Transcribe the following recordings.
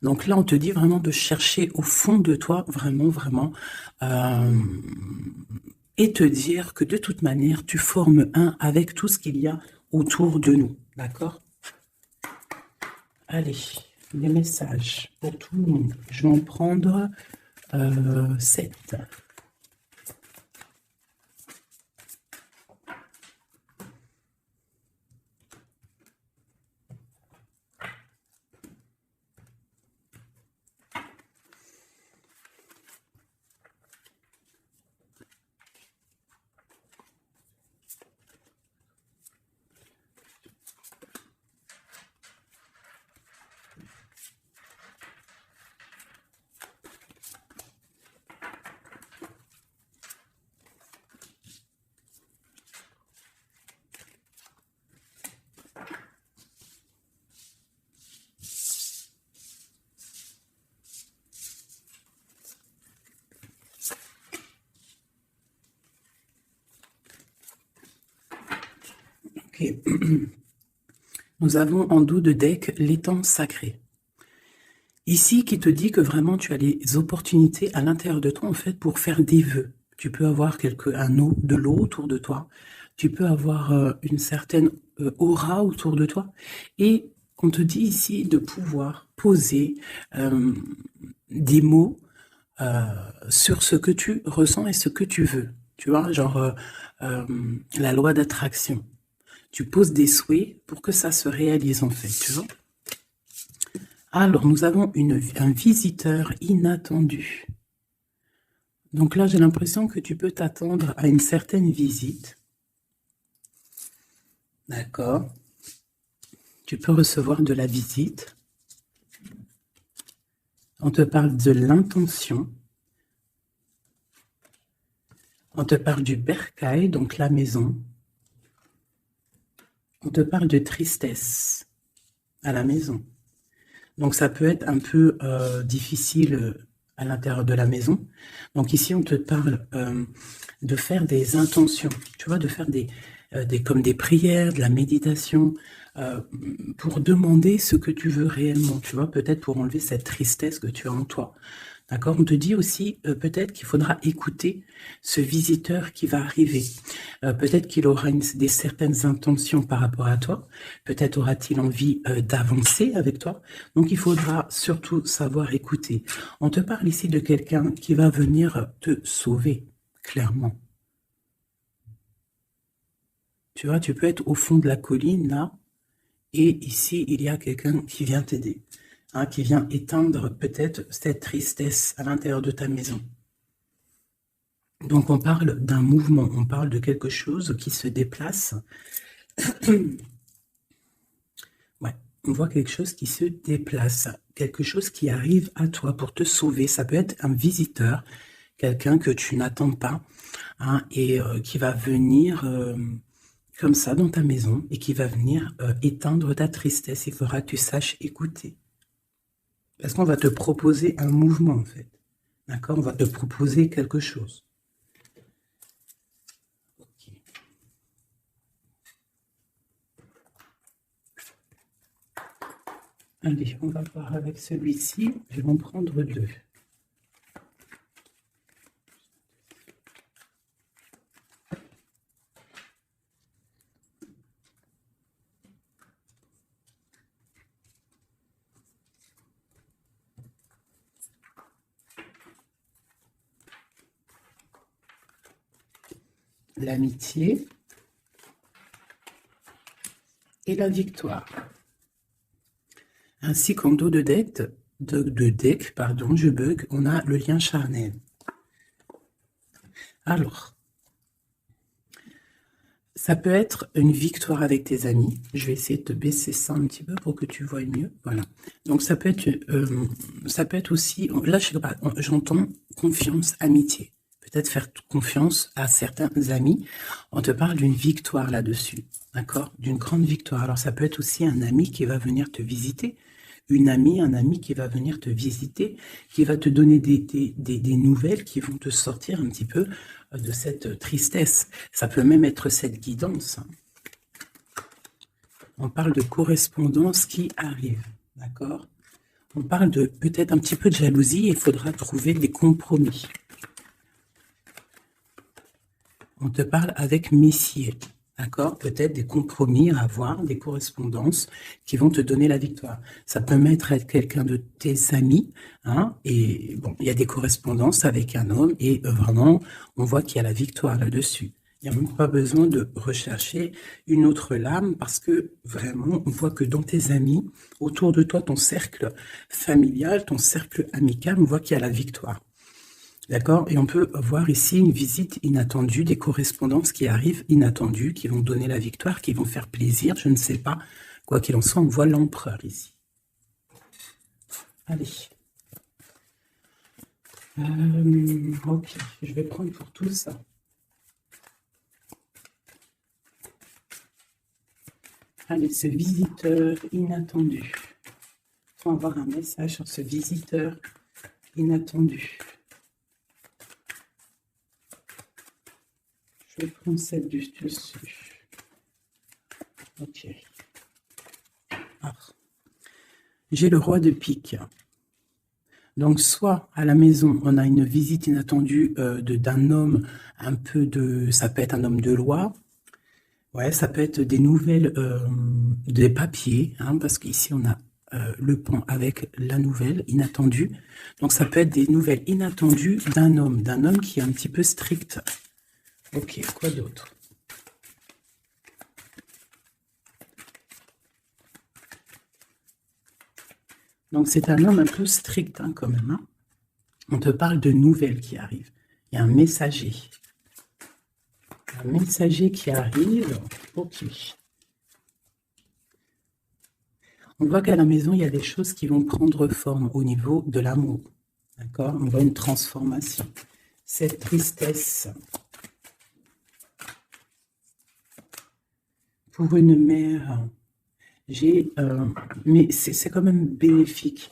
Donc là, on te dit vraiment de chercher au fond de toi, vraiment, vraiment, et te dire que de toute manière, tu formes un avec tout ce qu'il y a autour de nous. D'accord? Allez, les messages pour tout le monde. Je vais en prendre 7. Ok. Nous avons en dos de deck l'étang sacré. Ici, qui te dit que vraiment tu as les opportunités à l'intérieur de toi, en fait, pour faire des vœux. Tu peux avoir de l'eau autour de toi. Tu peux avoir une certaine aura autour de toi. Et on te dit ici de pouvoir poser des mots sur ce que tu ressens et ce que tu veux. Tu vois, genre la loi d'attraction. Tu poses des souhaits pour que ça se réalise, en fait, tu vois. Alors, nous avons un visiteur inattendu. Donc là, j'ai l'impression que tu peux t'attendre à une certaine visite. D'accord. Tu peux recevoir de la visite. On te parle de l'intention. On te parle du bercail, donc la maison. On te parle de tristesse à la maison. Donc, ça peut être un peu difficile à l'intérieur de la maison. Donc, ici, on te parle de faire des intentions, tu vois, de faire comme des prières, de la méditation, pour demander ce que tu veux réellement, tu vois, peut-être pour enlever cette tristesse que tu as en toi. D'accord? On te dit aussi peut-être qu'il faudra écouter ce visiteur qui va arriver. Peut-être qu'il aura certaines intentions par rapport à toi. Peut-être aura-t-il envie d'avancer avec toi. Donc, il faudra surtout savoir écouter. On te parle ici de quelqu'un qui va venir te sauver, clairement. Tu vois, tu peux être au fond de la colline, là, et ici, il y a quelqu'un qui vient t'aider. Hein, qui vient éteindre peut-être cette tristesse à l'intérieur de ta maison. Donc, on parle d'un mouvement, on parle de quelque chose qui se déplace. Ouais, on voit quelque chose qui se déplace, quelque chose qui arrive à toi pour te sauver. Ça peut être un visiteur, quelqu'un que tu n'attends pas, hein, et qui va venir comme ça dans ta maison et qui va venir éteindre ta tristesse. Il faudra que tu saches écouter. Parce qu'on va te proposer un mouvement, en fait. D'accord? On va te proposer quelque chose. Okay. Allez, on va voir avec celui-ci. Je vais en prendre 2. L'amitié et la victoire. Ainsi qu'en dos de deck, je bug, on a le lien charnel. Alors, ça peut être une victoire avec tes amis. Je vais essayer de te baisser ça un petit peu pour que tu vois mieux. Voilà. Donc, ça peut être aussi, là, je sais pas, j'entends confiance, amitié. Peut-être faire confiance à certains amis. On te parle d'une victoire là-dessus, d'accord? D'une grande victoire. Alors, ça peut être aussi un ami qui va venir te visiter, un ami qui va venir te visiter, qui va te donner des nouvelles qui vont te sortir un petit peu de cette tristesse. Ça peut même être cette guidance. On parle de correspondance qui arrive, d'accord? On parle de peut-être un petit peu de jalousie et il faudra trouver des compromis. On te parle avec Messier, d'accord? Peut-être des compromis à avoir, des correspondances qui vont te donner la victoire. Ça peut même être quelqu'un de tes amis, hein? Et bon, il y a des correspondances avec un homme et vraiment, on voit qu'il y a la victoire là-dessus. Il n'y a même pas besoin de rechercher une autre lame parce que vraiment, on voit que dans tes amis, autour de toi, ton cercle familial, ton cercle amical, on voit qu'il y a la victoire. D'accord? Et on peut voir ici une visite inattendue, des correspondances qui arrivent inattendues, qui vont donner la victoire, qui vont faire plaisir, je ne sais pas. Quoi qu'il en soit, on voit l'empereur ici. Allez. Ok, je vais prendre pour tout ça. Allez, ce visiteur inattendu. On va avoir un message sur ce visiteur inattendu. Je vais prendre celle du dessus. Ok. Ah. J'ai le roi de pique. Donc, soit à la maison, on a une visite inattendue d'un homme, un peu de... Ça peut être un homme de loi. Ouais, ça peut être des nouvelles, des papiers, hein, parce qu'ici, on a le pont avec la nouvelle inattendue. Donc, ça peut être des nouvelles inattendues d'un homme qui est un petit peu strict. Ok, quoi d'autre? Donc, c'est un homme un peu strict, hein, quand même. Hein. On te parle de nouvelles qui arrivent. Il y a un messager. Un messager qui arrive. Ok. On voit qu'à la maison, il y a des choses qui vont prendre forme au niveau de l'amour. D'accord? On voit une transformation. Cette tristesse. Pour une mère, mais c'est quand même bénéfique.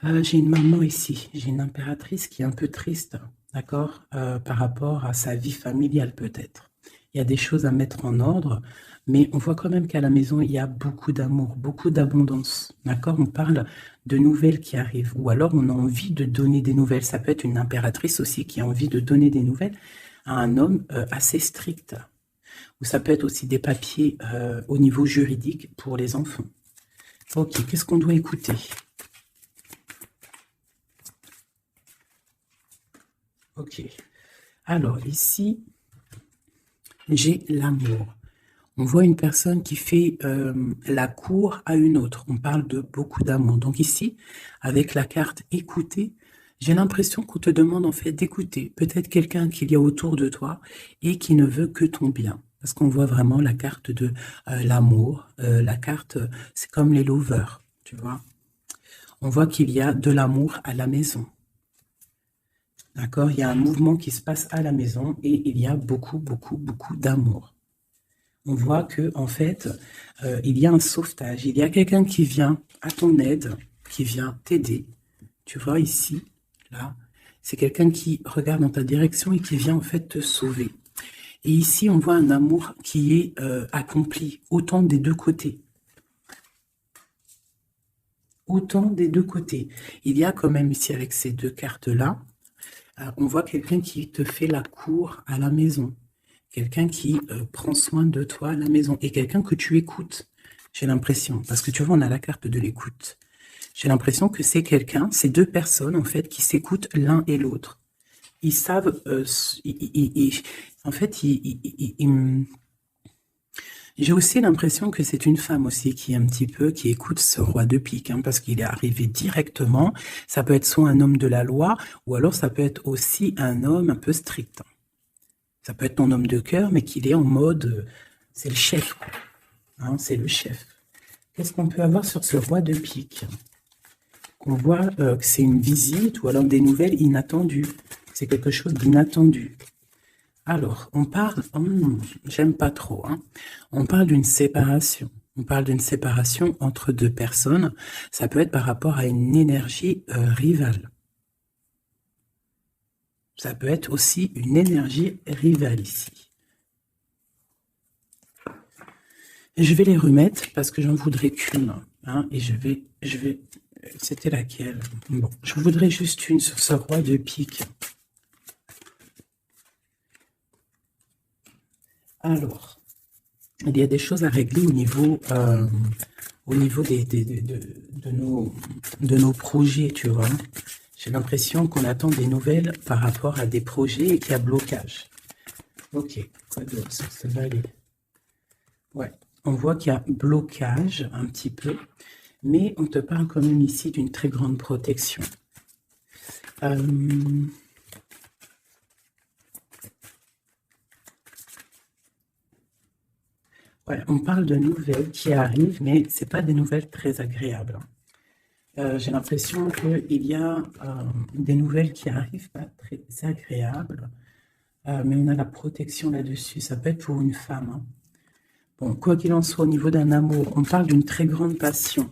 J'ai une maman ici, j'ai une impératrice qui est un peu triste, d'accord, par rapport à sa vie familiale peut-être. Il y a des choses à mettre en ordre, mais on voit quand même qu'à la maison, il y a beaucoup d'amour, beaucoup d'abondance, d'accord? On parle de nouvelles qui arrivent, ou alors on a envie de donner des nouvelles. Ça peut être une impératrice aussi qui a envie de donner des nouvelles à un homme assez strict. Ou ça peut être aussi des papiers au niveau juridique pour les enfants. Ok, qu'est-ce qu'on doit écouter? Ok. Alors, ici, j'ai l'amour. On voit une personne qui fait la cour à une autre. On parle de beaucoup d'amour. Donc ici, avec la carte écouter, j'ai l'impression qu'on te demande en fait d'écouter. Peut-être quelqu'un qu'il y a autour de toi et qui ne veut que ton bien. Parce qu'on voit vraiment la carte de l'amour. La carte, c'est comme les lovers, tu vois. On voit qu'il y a de l'amour à la maison. D'accord? Il y a un mouvement qui se passe à la maison et il y a beaucoup, beaucoup, beaucoup d'amour. On voit que en fait, il y a un sauvetage. Il y a quelqu'un qui vient à ton aide, qui vient t'aider. Tu vois ici, là, c'est quelqu'un qui regarde dans ta direction et qui vient en fait te sauver. Et ici, on voit un amour qui est accompli, autant des deux côtés. Autant des deux côtés. Il y a quand même ici, avec ces deux cartes-là, on voit quelqu'un qui te fait la cour à la maison. Quelqu'un qui prend soin de toi à la maison. Et quelqu'un que tu écoutes, j'ai l'impression. Parce que tu vois, on a la carte de l'écoute. J'ai l'impression que c'est quelqu'un, c'est deux personnes, en fait, qui s'écoutent l'un et l'autre. Ils savent... en fait, j'ai aussi l'impression que c'est une femme aussi qui un petit peu, qui écoute ce roi de pique, hein, parce qu'il est arrivé directement. Ça peut être soit un homme de la loi, ou alors ça peut être aussi un homme un peu strict. Ça peut être ton homme de cœur, mais qu'il est en mode, c'est le chef, quoi. Hein, c'est le chef. Qu'est-ce qu'on peut avoir sur ce roi de pique? On voit que c'est une visite ou alors des nouvelles inattendues. C'est quelque chose d'inattendu. Alors, on parle, j'aime pas trop, hein. On parle d'une séparation. On parle d'une séparation entre deux personnes. Ça peut être par rapport à une énergie rivale. Ça peut être aussi une énergie rivale ici. Je vais les remettre parce que j'en voudrais qu'une, hein, et je vais C'était laquelle? Bon, je voudrais juste une sur ce roi de pique. Alors, il y a des choses à régler au niveau de nos projets, tu vois. J'ai l'impression qu'on attend des nouvelles par rapport à des projets et qu'il y a blocage. Ok, quoi d'autre? Ça va aller. Ouais, on voit qu'il y a blocage un petit peu, mais on te parle quand même ici d'une très grande protection. Ouais, on parle de nouvelles qui arrivent, mais c'est pas des nouvelles très agréables. J'ai l'impression qu'il y a des nouvelles qui arrivent pas très agréables, mais on a la protection là-dessus. Ça peut être pour une femme, hein. Bon, quoi qu'il en soit, au niveau d'un amour, on parle d'une très grande passion.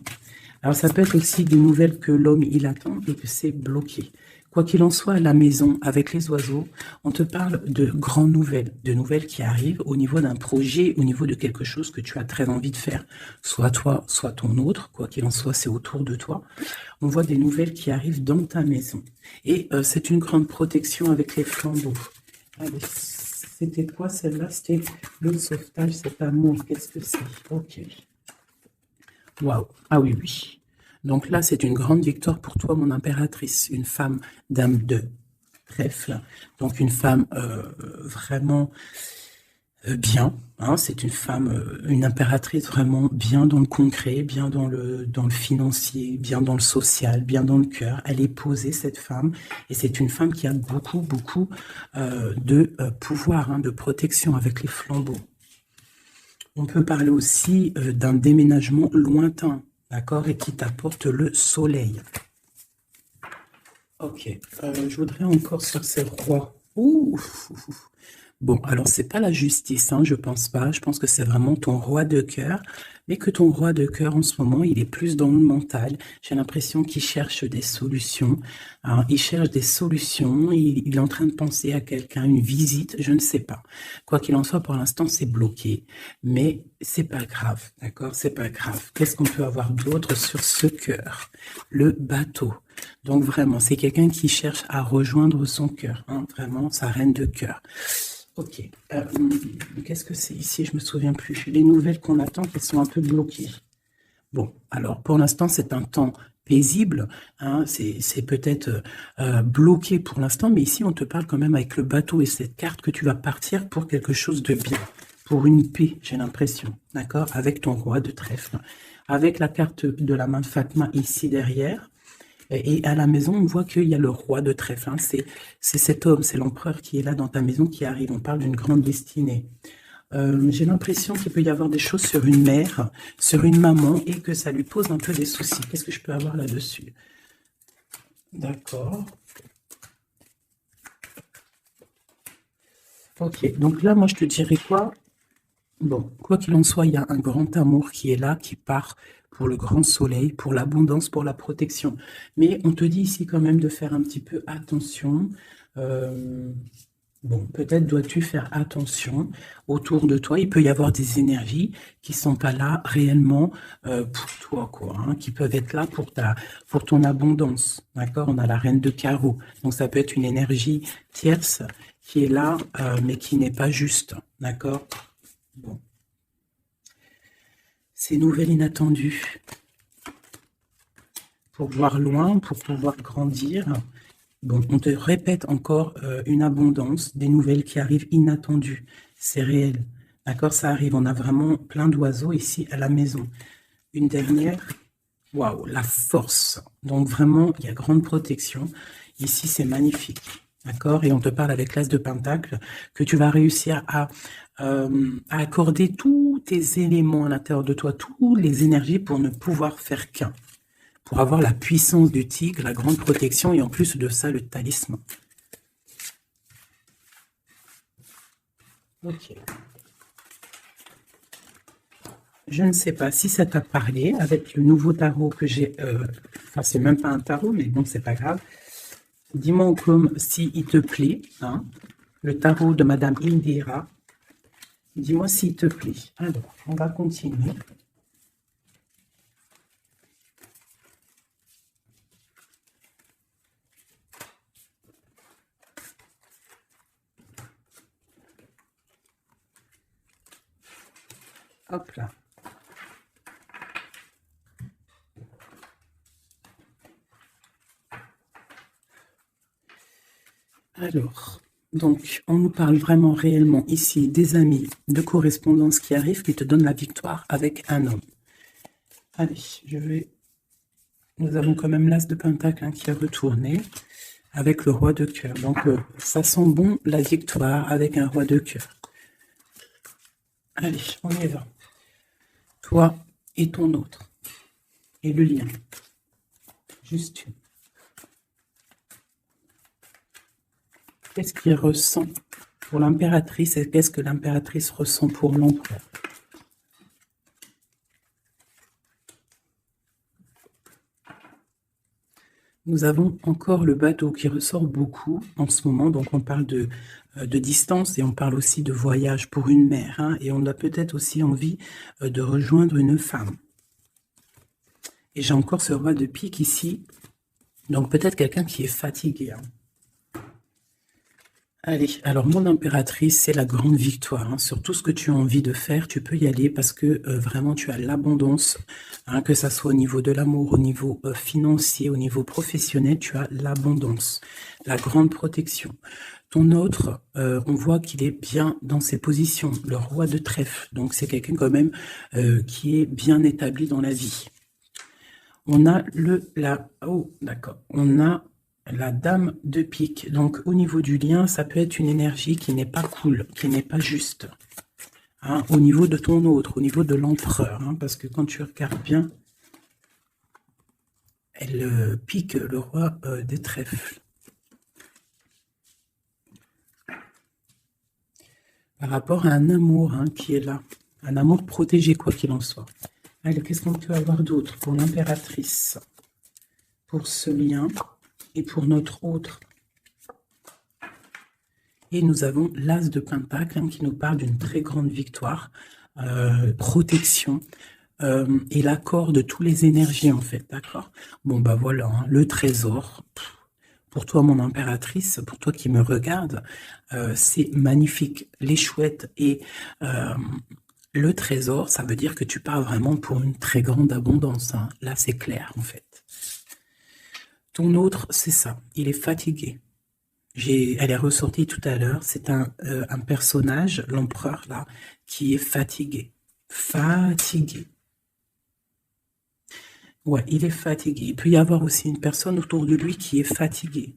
Alors, ça peut être aussi des nouvelles que l'homme, il attend et que c'est bloqué. Quoi qu'il en soit, à la maison, avec les oiseaux, on te parle de grandes nouvelles, de nouvelles qui arrivent au niveau d'un projet, au niveau de quelque chose que tu as très envie de faire. Soit toi, soit ton autre, quoi qu'il en soit, c'est autour de toi. On voit des nouvelles qui arrivent dans ta maison. Et c'est une grande protection avec les flambeaux. Allez, c'était quoi celle-là? C'était le sauvetage, cet amour. Qu'est-ce que c'est? Ok. Waouh. Ah oui, oui. Donc là, c'est une grande victoire pour toi, mon impératrice. Une femme dame de trèfle. Donc une femme vraiment bien. Hein, c'est une femme, une impératrice vraiment bien dans le concret, bien dans le financier, bien dans le social, bien dans le cœur. Elle est posée, cette femme. Et c'est une femme qui a beaucoup, beaucoup de pouvoir, hein, de protection avec les flambeaux. On peut parler aussi d'un déménagement lointain, d'accord, et qui t'apporte le soleil. Ok, je voudrais encore sur ces rois. Ouh. Bon, alors c'est pas la justice, hein, je pense pas. Je pense que c'est vraiment ton roi de cœur, mais que ton roi de cœur en ce moment, il est plus dans le mental. J'ai l'impression qu'il cherche des solutions. Hein, il cherche des solutions. Il est en train de penser à quelqu'un, une visite, je ne sais pas. Quoi qu'il en soit, pour l'instant, c'est bloqué, mais c'est pas grave, d'accord? C'est pas grave. Qu'est-ce qu'on peut avoir d'autre sur ce cœur? Le bateau. Donc vraiment, c'est quelqu'un qui cherche à rejoindre son cœur, hein, vraiment sa reine de cœur. Ok. Qu'est-ce que c'est ici? Je me souviens plus. Les nouvelles qu'on attend, qui sont un peu bloquées. Bon, alors pour l'instant, c'est un temps paisible. Hein, c'est peut-être bloqué pour l'instant, mais ici, on te parle quand même avec le bateau et cette carte que tu vas partir pour quelque chose de bien, pour une paix, j'ai l'impression. D'accord? Avec ton roi de trèfle. Avec la carte de la main de Fatma ici derrière. Et à la maison, on voit qu'il y a le roi de trèfle. Hein. C'est cet homme, c'est l'empereur qui est là dans ta maison qui arrive. On parle d'une grande destinée. J'ai l'impression qu'il peut y avoir des choses sur une mère, sur une maman, et que ça lui pose un peu des soucis. Qu'est-ce que je peux avoir là-dessus? D'accord. Ok, donc là, moi, je te dirais quoi? Bon, quoi qu'il en soit, il y a un grand amour qui est là, qui part pour le grand soleil, pour l'abondance, pour la protection. Mais on te dit ici quand même de faire un petit peu attention. Bon, peut-être dois-tu faire attention autour de toi. Il peut y avoir des énergies qui sont pas là réellement pour toi, quoi, hein, qui peuvent être là pour ton abondance. D'accord? On a la reine de carreau. Donc, ça peut être une énergie tierce qui est là, mais qui n'est pas juste. D'accord? Bon. Ces nouvelles inattendues. Pour voir loin, pour pouvoir grandir. Bon, on te répète encore une abondance, des nouvelles qui arrivent inattendues. C'est réel. D'accord, ça arrive. On a vraiment plein d'oiseaux ici à la maison. Une dernière. Waouh, la force. Donc vraiment, il y a grande protection. Ici, c'est magnifique. D'accord? Et on te parle avec l'as de pentacle que tu vas réussir à accorder tous tes éléments à l'intérieur de toi, toutes les énergies pour ne pouvoir faire qu'un. Pour avoir la puissance du tigre, la grande protection et en plus de ça, le talisman. Ok. Je ne sais pas si ça t'a parlé avec le nouveau tarot que j'ai. Enfin, c'est même pas un tarot, mais bon, c'est pas grave. Dis-moi comme s'il te plaît, hein, le tarot de Madame Indira. Dis-moi s'il te plaît. Alors, on va continuer. Hop là. Alors, donc, on nous parle vraiment réellement ici des amis de correspondance qui arrivent, qui te donnent la victoire avec un homme. Allez, nous avons quand même l'As de Pentacle hein, qui est retourné avec le Roi de Cœur. Donc, ça sent bon la victoire avec un Roi de Cœur. Allez, on y va. Toi et ton autre. Et le lien. Juste une. Qu'est-ce qu'il ressent pour l'impératrice et qu'est-ce que l'impératrice ressent pour l'empereur? Nous avons encore le bateau qui ressort beaucoup en ce moment. Donc, on parle de distance et on parle aussi de voyage pour une mère. Hein, et on a peut-être aussi envie de rejoindre une femme. Et j'ai encore ce roi de pique ici. Donc, peut-être quelqu'un qui est fatigué. Hein. Allez, alors mon impératrice, c'est la grande victoire. Hein. Sur tout ce que tu as envie de faire, tu peux y aller parce que vraiment tu as l'abondance, hein, que ça soit au niveau de l'amour, au niveau financier, au niveau professionnel, tu as l'abondance, la grande protection. Ton autre, on voit qu'il est bien dans ses positions, le roi de trèfle. Donc c'est quelqu'un quand même qui est bien établi dans la vie. On a on a la dame de pique. Donc, au niveau du lien, ça peut être une énergie qui n'est pas cool, qui n'est pas juste. Hein, au niveau de ton autre, au niveau de l'empereur. Hein, parce que quand tu regardes bien, elle pique le roi des trèfles. Par rapport à un amour hein, qui est là. Un amour protégé, quoi qu'il en soit. Allez, qu'est-ce qu'on peut avoir d'autre pour l'impératrice? Pour ce lien et pour notre autre. Et nous avons l'As de Pentacle hein, qui nous parle d'une très grande victoire, protection et l'accord de toutes les énergies en fait, d'accord? Bon bah voilà, hein, le trésor. Pour toi mon impératrice, pour toi qui me regarde, c'est magnifique. Les chouettes et le trésor, ça veut dire que tu pars vraiment pour une très grande abondance. Hein. Là c'est clair en fait. Ton autre, c'est ça, il est fatigué. Elle est ressortie tout à l'heure, c'est un personnage, l'empereur là, qui est fatigué. Fatigué. Ouais, il est fatigué. Il peut y avoir aussi une personne autour de lui qui est fatiguée.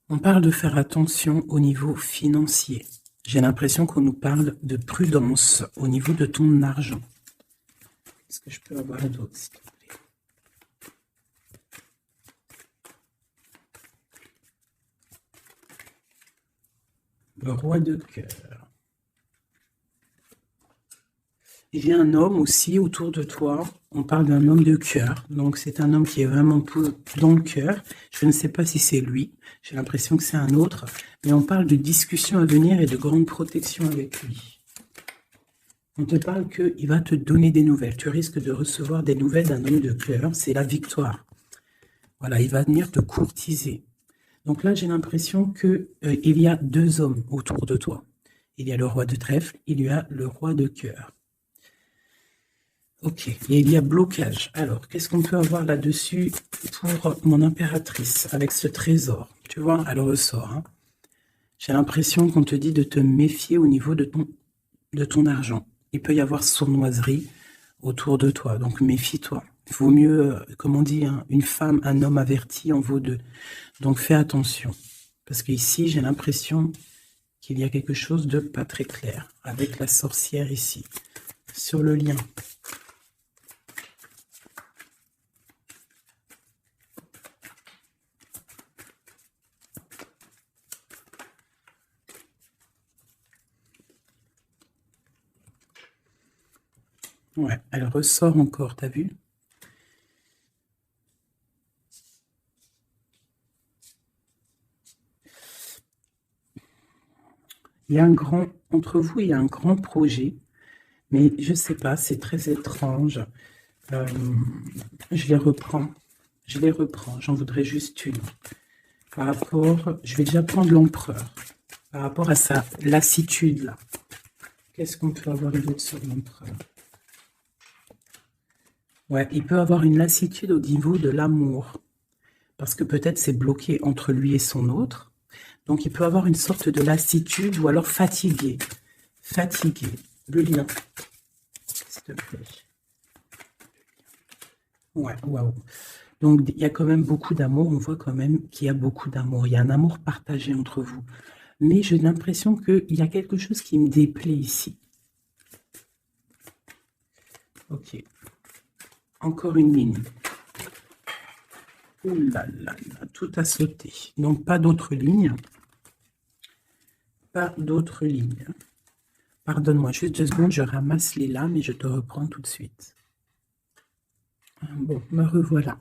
On parle de faire attention au niveau financier. J'ai l'impression qu'on nous parle de prudence au niveau de ton argent. Est-ce que je peux avoir d'autres? Le roi de cœur. Il y a un homme aussi autour de toi. On parle d'un homme de cœur. Donc, c'est un homme qui est vraiment dans le cœur. Je ne sais pas si c'est lui. J'ai l'impression que c'est un autre. Mais on parle de discussions à venir et de grande protection avec lui. On te parle qu'il va te donner des nouvelles. Tu risques de recevoir des nouvelles d'un homme de cœur. C'est la victoire. Voilà, il va venir te courtiser. Donc là, j'ai l'impression qu'il y a deux hommes autour de toi. Il y a le roi de trèfle, il y a le roi de cœur. Ok, et il y a blocage. Alors, qu'est-ce qu'on peut avoir là-dessus pour mon impératrice avec ce trésor? Tu vois, elle ressort. Hein. J'ai l'impression qu'on te dit de te méfier au niveau de ton argent. Il peut y avoir sournoiserie autour de toi, donc méfie-toi. Il vaut mieux, comme on dit, hein, une femme, un homme averti en vaut deux. Donc fais attention. Parce qu'ici, j'ai l'impression qu'il y a quelque chose de pas très clair. Avec la sorcière ici. Sur le lien. Ouais, elle ressort encore, t'as vu? Il y a un grand, entre vous, il y a un grand projet, mais je sais pas, c'est très étrange. Je les reprends, j'en voudrais juste une. Par rapport, je vais déjà prendre l'empereur, par rapport à sa lassitude, là. Qu'est-ce qu'on peut avoir d'autre sur l'empereur? Ouais, il peut avoir une lassitude au niveau de l'amour. Parce que peut-être c'est bloqué entre lui et son autre. Donc il peut avoir une sorte de lassitude ou alors fatigué. Fatigué. Le lien. S'il te plaît. Ouais, waouh. Donc il y a quand même beaucoup d'amour. On voit quand même qu'il y a beaucoup d'amour. Il y a un amour partagé entre vous. Mais j'ai l'impression qu'il y a quelque chose qui me déplaît ici. Ok. Encore une ligne. Ouh là là là, tout a sauté. Donc pas d'autres lignes. Pas d'autres lignes. Pardonne-moi, juste 2 secondes, je ramasse les lames et je te reprends tout de suite. Bon, me revoilà.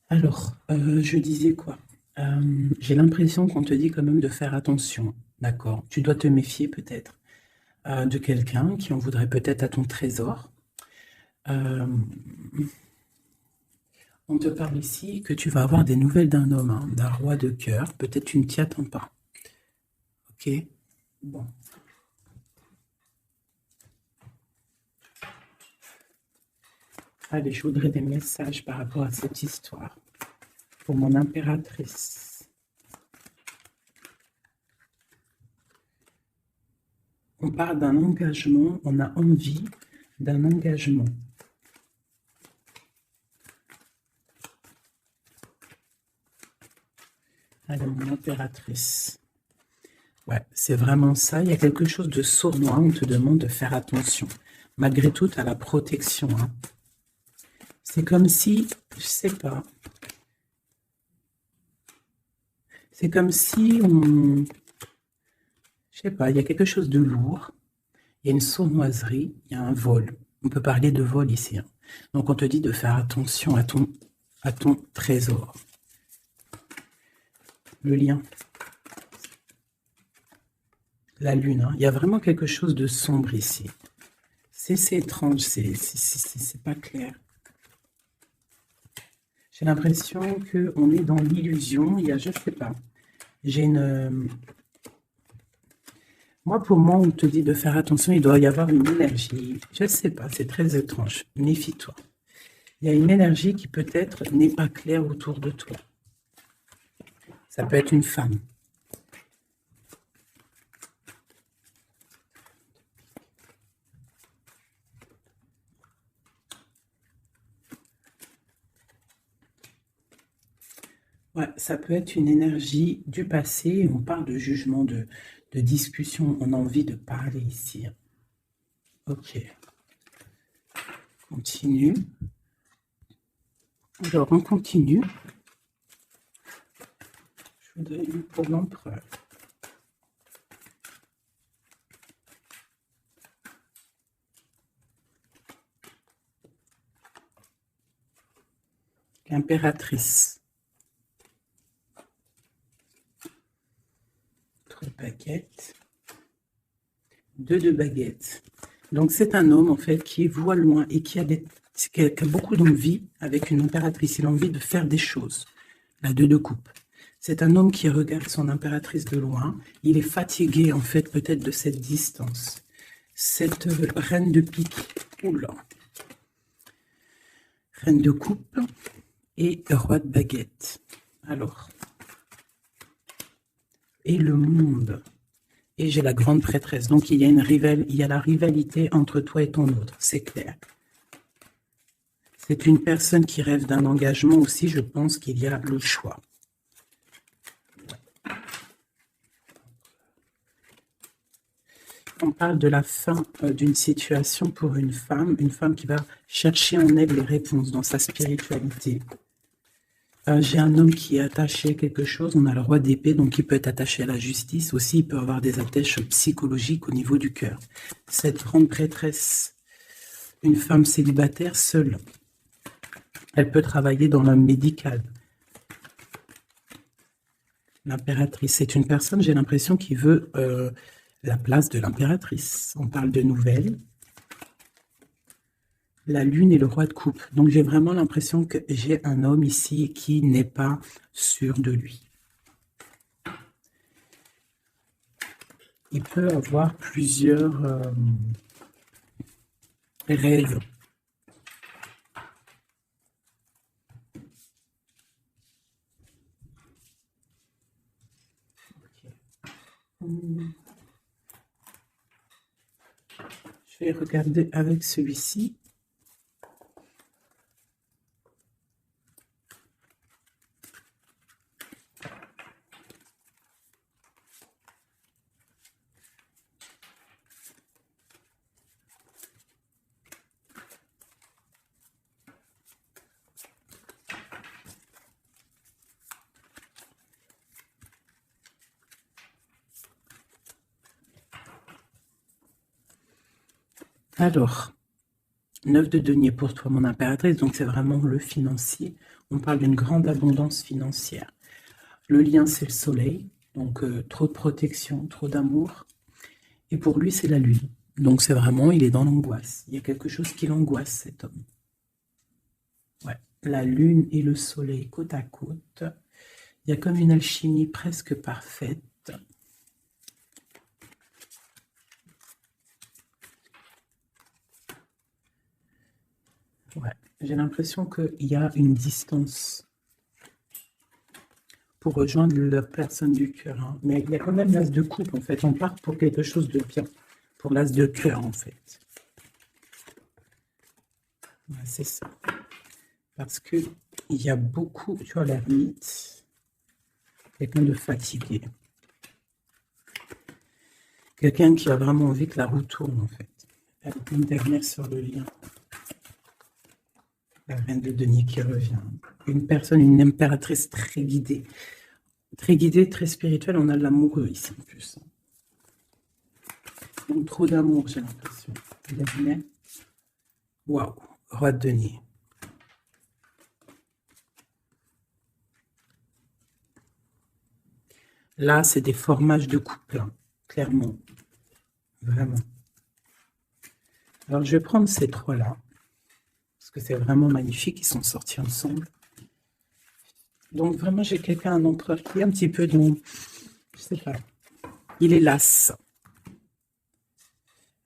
Alors, je disais quoi? J'ai l'impression qu'on te dit quand même de faire attention, d'accord? Tu dois te méfier peut-être de quelqu'un qui en voudrait peut-être à ton trésor. On te parle ici que tu vas avoir des nouvelles d'un homme, hein, d'un roi de cœur. Peut-être tu ne t'y attends pas. Ok? Bon. Allez, je voudrais des messages par rapport à cette histoire. Pour mon impératrice. On parle d'un engagement, on a envie d'un engagement. Allez, mon impératrice. Ouais, c'est vraiment ça. Il y a quelque chose de sournois. On te demande de faire attention. Malgré tout, tu as la protection. Hein. C'est comme si, je sais pas. C'est comme si on... Je sais pas, il y a quelque chose de lourd. Il y a une sournoiserie, il y a un vol. On peut parler de vol ici. Hein. Donc, on te dit de faire attention à ton trésor. Le lien. La lune. Hein. Il y a vraiment quelque chose de sombre ici. C'est étrange, c'est pas clair. J'ai l'impression qu'on est dans l'illusion. Il y a, je sais pas. J'ai une... Moi, pour moi, on te dit de faire attention. Il doit y avoir une énergie. Je sais pas, c'est très étrange. Méfie-toi. Il y a une énergie qui peut-être n'est pas claire autour de toi. Ça peut être une femme. Ouais, ça peut être une énergie du passé. On parle de jugement, de discussion. On a envie de parler ici. Ok. Continue. Alors, on continue. Je voudrais une pour l'empereur. L'impératrice. 3 baguettes. 2 de baguettes. Donc, c'est un homme, en fait, qui voit loin et qui a beaucoup d'envie avec une impératrice. Il a envie de faire des choses. La 2 de coupe. C'est un homme qui regarde son impératrice de loin. Il est fatigué, en fait, peut-être de cette distance. Cette reine de pique. Oula. Reine de coupe et roi de baguette. Alors. Et le monde. Et j'ai la grande prêtresse. Donc, il y a la rivalité entre toi et ton autre. C'est clair. C'est une personne qui rêve d'un engagement aussi. Je pense qu'il y a le choix. On parle de la fin d'une situation pour une femme qui va chercher en elle les réponses dans sa spiritualité. J'ai un homme qui est attaché à quelque chose, on a le roi d'épée, donc il peut être attaché à la justice, aussi il peut avoir des attaches psychologiques au niveau du cœur. Cette grande prêtresse, une femme célibataire seule, elle peut travailler dans le médical. L'impératrice, c'est une personne, j'ai l'impression, qui veut la place de l'impératrice. On parle de nouvelles. La lune et le roi de coupe. Donc, j'ai vraiment l'impression que j'ai un homme ici qui n'est pas sûr de lui. il peut avoir plusieurs rêves. Je vais regarder avec celui-ci. Alors, 9 de denier pour toi, mon impératrice, donc c'est vraiment le financier. On parle d'une grande abondance financière. Le lien, c'est le soleil, donc trop de protection, trop d'amour. Et pour lui, c'est la lune. Donc c'est vraiment, il est dans l'angoisse. Il y a quelque chose qui l'angoisse, cet homme. Ouais, la lune et le soleil côte à côte. Il y a comme une alchimie presque parfaite. Ouais, j'ai l'impression qu'il y a une distance pour rejoindre la personne du cœur. Hein. Mais il y a quand même l'as de coupe, en fait. On part pour quelque chose de bien. Pour l'as de cœur, en fait. Ouais, c'est ça. Parce que il y a beaucoup, tu vois, l'ermite, quelqu'un de fatigué. Quelqu'un qui a vraiment envie que la roue tourne, en fait. Avec une dernière sur le lien. La reine de denier qui revient. Une personne, une impératrice très guidée. Très guidée, très spirituelle. On a de l'amoureux ici, en plus. Donc, trop d'amour, j'ai l'impression. Waouh, roi de denier. Là, c'est des formages de couple, hein, clairement. Vraiment. Alors, je vais prendre ces trois-là. Parce que c'est vraiment magnifique. Ils sont sortis ensemble. Donc, vraiment, j'ai quelqu'un, un empereur qui est un petit peu dans... Je sais pas. Il est las.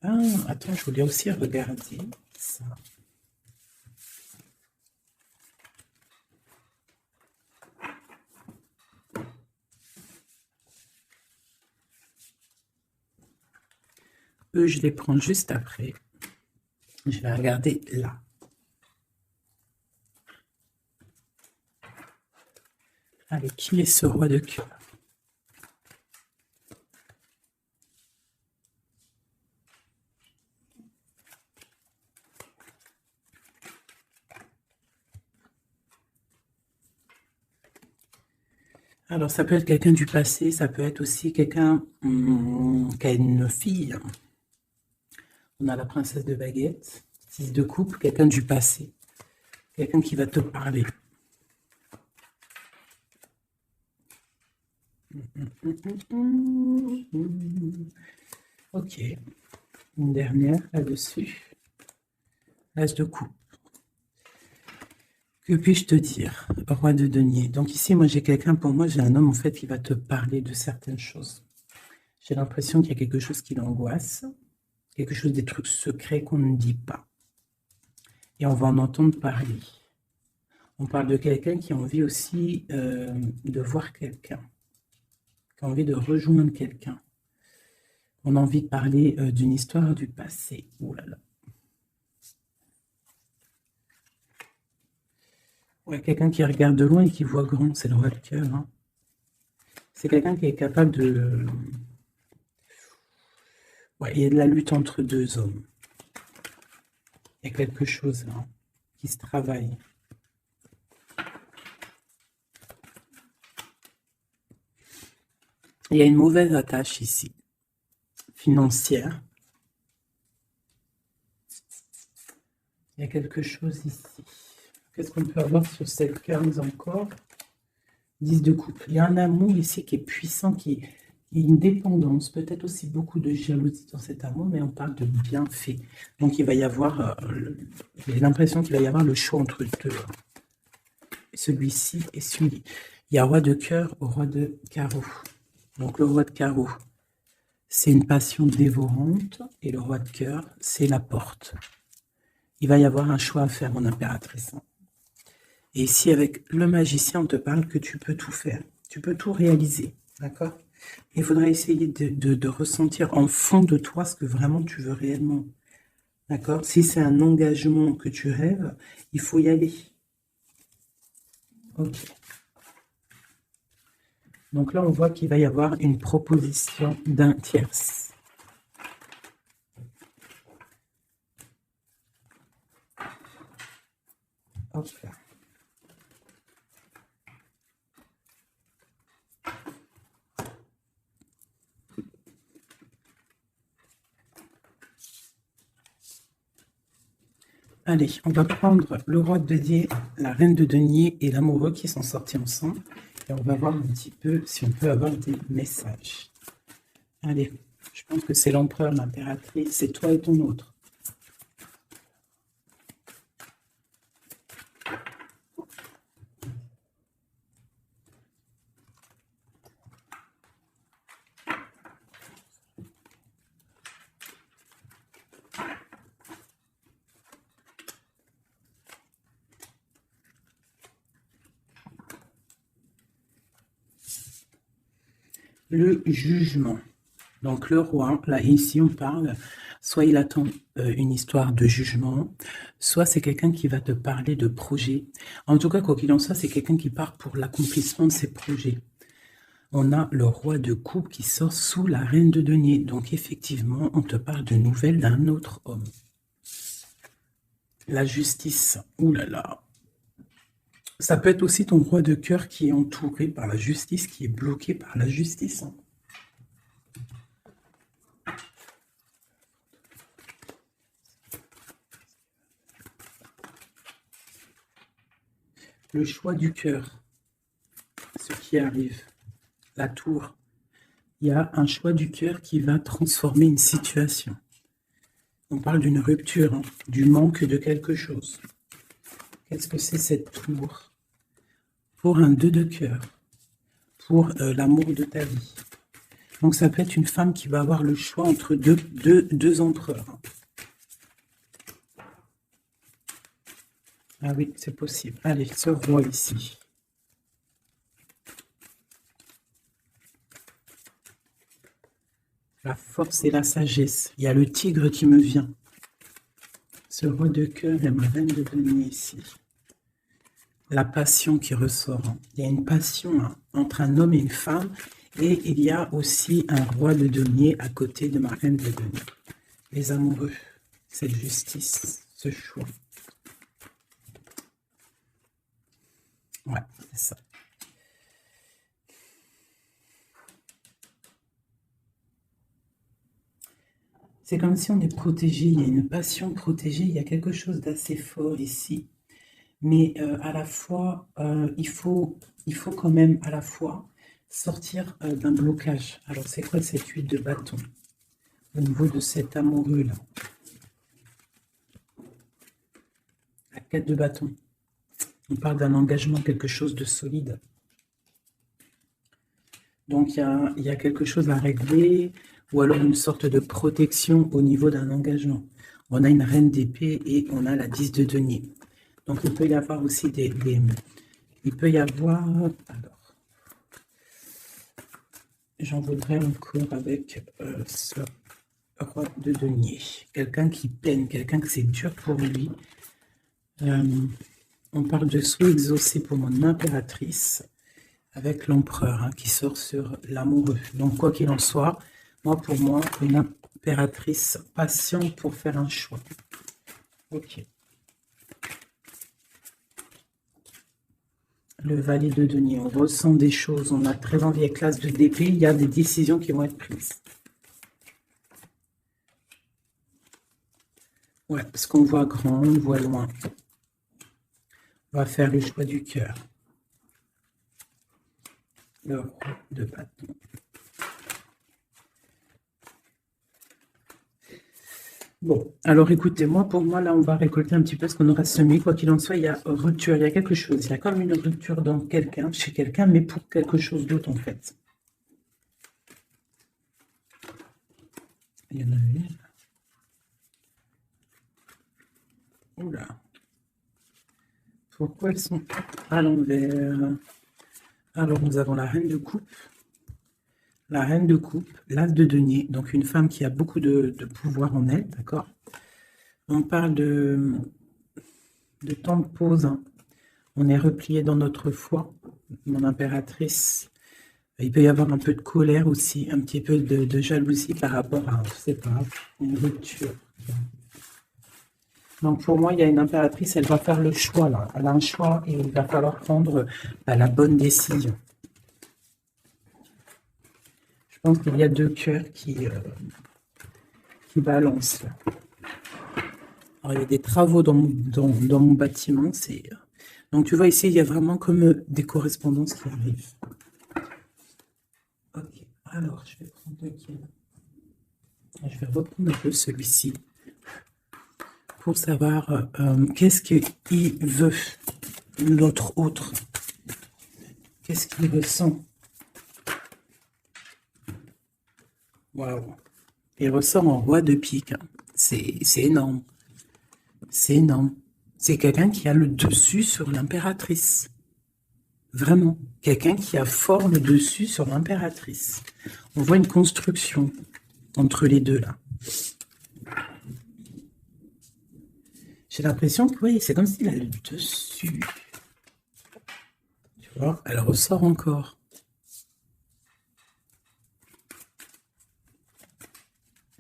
Ah, attends, je voulais aussi regarder ça. Eux, je les prends juste après. Je vais regarder là. Allez, qui est ce roi de cœur? Alors, ça peut être quelqu'un du passé, ça peut être aussi quelqu'un qui a une fille. On a la princesse de baguette, 6 de coupe, quelqu'un du passé. Quelqu'un qui va te parler. Ok. Une dernière là-dessus. L'as de coupe. Que puis-je te dire, roi de denier? Donc ici, moi, j'ai quelqu'un, pour moi, j'ai un homme, en fait, qui va te parler de certaines choses. J'ai l'impression qu'il y a quelque chose qui l'angoisse, quelque chose, des trucs secrets qu'on ne dit pas. Et on va en entendre parler. On parle de quelqu'un qui a envie aussi de voir quelqu'un, qui a envie de rejoindre quelqu'un. On a envie de parler d'une histoire du passé. Oh là là. Ouais, quelqu'un qui regarde de loin et qui voit grand, c'est le roi de cœur. Hein. C'est quelqu'un qui est capable de... Ouais, il y a de la lutte entre deux hommes. Il y a quelque chose là, qui se travaille. Il y a une mauvaise attache ici, financière. Il y a quelque chose ici. Qu'est-ce qu'on peut avoir sur cette carte encore? 10 de coupe. Il y a un amour ici qui est puissant, qui est une dépendance, peut-être aussi beaucoup de jalousie dans cet amour, mais on parle de bienfait. Donc il va y avoir, j'ai l'impression qu'il va y avoir le choix entre deux. Celui-ci et celui. Il y a roi de cœur au roi de carreau. Donc le roi de carreau. c'est une passion dévorante. Et le roi de cœur, c'est la porte. Il va y avoir un choix à faire, mon impératrice. Et ici, avec le magicien, on te parle que tu peux tout faire. Tu peux tout réaliser. D'accord? Il faudra essayer de ressentir en fond de toi ce que vraiment tu veux réellement. D'accord? Si c'est un engagement que tu rêves, il faut y aller. Ok. Donc là, on voit qu'il va y avoir une proposition d'un tierce. Hop là. Allez, on va prendre le roi de denier, la reine de denier et l'amoureux qui sont sortis ensemble. Et on va voir un petit peu si on peut avoir des messages. Allez, je pense que c'est l'empereur, l'impératrice, c'est toi et ton autre. Le jugement. Donc le roi, là ici on parle, soit il attend une histoire de jugement, soit c'est quelqu'un qui va te parler de projet. En tout cas, quoi qu'il en soit, c'est quelqu'un qui part pour l'accomplissement de ses projets. On a le roi de coupe qui sort sous la reine de denier. Donc effectivement, on te parle de nouvelles d'un autre homme. La justice, oulala. Ça peut être aussi ton roi de cœur qui est entouré par la justice, qui est bloqué par la justice. Le choix du cœur, ce qui arrive, la tour. Il y a un choix du cœur qui va transformer une situation. On parle d'une rupture, hein, du manque de quelque chose. Qu'est-ce que c'est cette tour? Pour un 2 de cœur, pour l'amour de ta vie. Donc ça peut être une femme qui va avoir le choix entre deux empereurs. Ah oui, c'est possible. Allez, ce roi ici. La force et la sagesse. Il y a le tigre qui me vient. Ce roi de cœur et ma reine de denier ici. La passion qui ressort. Il y a une passion hein, entre un homme et une femme. Et il y a aussi un roi de denier à côté de ma reine de denier. Les amoureux, cette justice, ce choix. Ouais, c'est ça. C'est comme si on est protégé, il y a une passion protégée, il y a quelque chose d'assez fort ici. Mais à la fois, il faut quand même à la fois sortir d'un blocage. Alors, c'est quoi cette huile de bâton au niveau de cet amoureux-là? La 4 de bâton. On parle d'un engagement, quelque chose de solide. Donc, il y a quelque chose à régler, ou alors une sorte de protection au niveau d'un engagement. On a une reine d'épée et on a la 10 de denier. Donc, il peut y avoir aussi il peut y avoir... Alors, j'en voudrais encore avec ce roi de denier. Quelqu'un qui peine, quelqu'un que c'est dur pour lui. On parle de souhait exaucé pour mon impératrice avec l'empereur hein, qui sort sur l'amoureux. Donc, quoi qu'il en soit, pour moi, une impératrice patiente pour faire un choix. Ok. Le valet de denier, on ressent des choses, on a très envie avec l'as de d'épée, il y a des décisions qui vont être prises. Ouais, parce qu'on voit grand, on voit loin. On va faire le choix du cœur. Le roi de bâton. Bon, alors écoutez-moi, pour moi, là, on va récolter un petit peu ce qu'on aura semé. Quoi qu'il en soit, il y a rupture, il y a quelque chose. Il y a comme une rupture dans quelqu'un, chez quelqu'un, mais pour quelque chose d'autre, en fait. Il y en a une. Oula. Pourquoi elles sont à l'envers? Alors, nous avons la reine de coupe. La reine de coupe, l'as de denier, donc une femme qui a beaucoup de pouvoir en elle, d'accord? On parle de temps de pause, hein. On est replié dans notre foi, mon impératrice. Il peut y avoir un peu de colère aussi, un petit peu de jalousie par rapport à, je sais pas, une rupture. Donc pour moi, il y a une impératrice, elle va faire le choix là. Elle a un choix et il va falloir prendre la bonne décision. Je pense qu'il y a deux cœurs qui balancent. Alors, il y a des travaux dans mon bâtiment. Donc, tu vois, ici, il y a vraiment comme des correspondances qui arrivent. Ok, alors, je vais prendre lequel? Je vais reprendre un peu celui-ci pour savoir qu'est-ce qu'il veut, l'autre autre. Qu'est-ce qu'il ressent? Waouh! Il ressort en roi de pique. Hein. C'est énorme. C'est énorme. C'est quelqu'un qui a le dessus sur l'impératrice. Vraiment. Quelqu'un qui a fort le dessus sur l'impératrice. On voit une construction entre les deux là. J'ai l'impression que oui, c'est comme s'il a le dessus. Tu vois, elle ressort encore.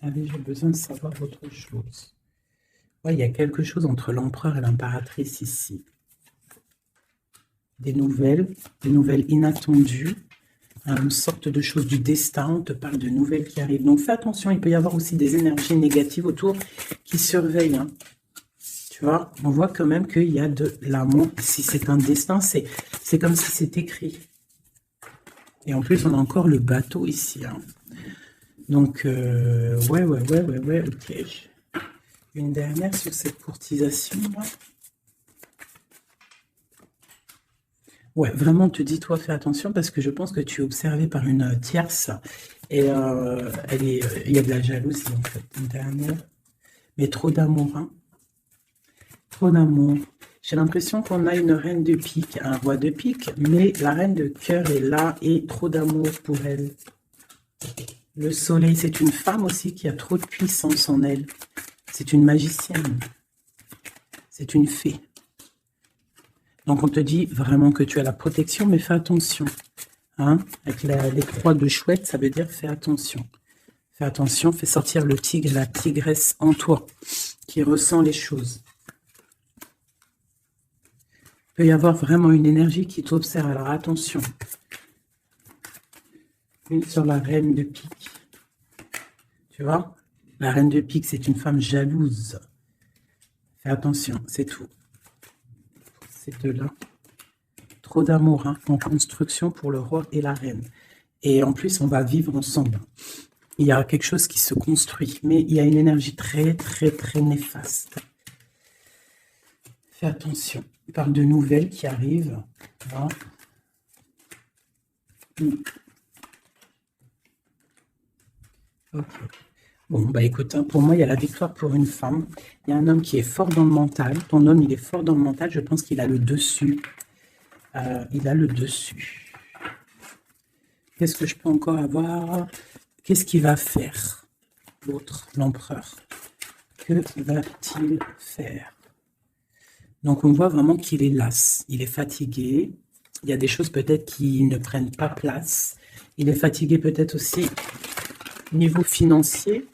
Allez, j'ai besoin de savoir autre chose. Ouais, il y a quelque chose entre l'empereur et l'impératrice ici. Des nouvelles inattendues, une sorte de chose du destin, on te parle de nouvelles qui arrivent. Donc fais attention, il peut y avoir aussi des énergies négatives autour qui surveillent. Hein. Tu vois, on voit quand même qu'il y a de l'amour. Si c'est un destin, c'est comme si c'est écrit. Et en plus, on a encore le bateau ici. Hein. Donc, ouais, ok. Une dernière sur cette courtisation. Là. Ouais, vraiment, on te dit, toi, fais attention parce que je pense que tu es observé par une tierce et il y a de la jalousie, en fait. Une dernière. Mais trop d'amour, hein. Trop d'amour. J'ai l'impression qu'on a une reine de pique, un roi de pique, mais la reine de cœur est là et trop d'amour pour elle. Le soleil, c'est une femme aussi qui a trop de puissance en elle. C'est une magicienne. C'est une fée. Donc, on te dit vraiment que tu as la protection, mais fais attention. Hein? Avec les croix de chouette, ça veut dire fais attention. Fais attention, fais sortir le tigre, la tigresse en toi, qui ressent les choses. Il peut y avoir vraiment une énergie qui t'observe. Alors, attention. Une sur la reine de pique. Tu vois? La reine de pique, c'est une femme jalouse. Fais attention, c'est tout. Ces deux-là. Trop d'amour hein, en construction pour le roi et la reine. Et en plus, on va vivre ensemble. Il y a quelque chose qui se construit, mais il y a une énergie très, très, très néfaste. Fais attention. Il parle de nouvelles qui arrivent. Hein. Ok. Bon, bah écoute, hein, pour moi, il y a la victoire pour une femme. Il y a un homme qui est fort dans le mental. Ton homme, il est fort dans le mental. Je pense qu'il a le dessus. Il a le dessus. Qu'est-ce que je peux encore avoir? Qu'est-ce qu'il va faire, l'autre, l'empereur? Que va-t-il faire? Donc, on voit vraiment qu'il est las. Il est fatigué. Il y a des choses peut-être qui ne prennent pas place. Il est fatigué peut-être aussi niveau financier.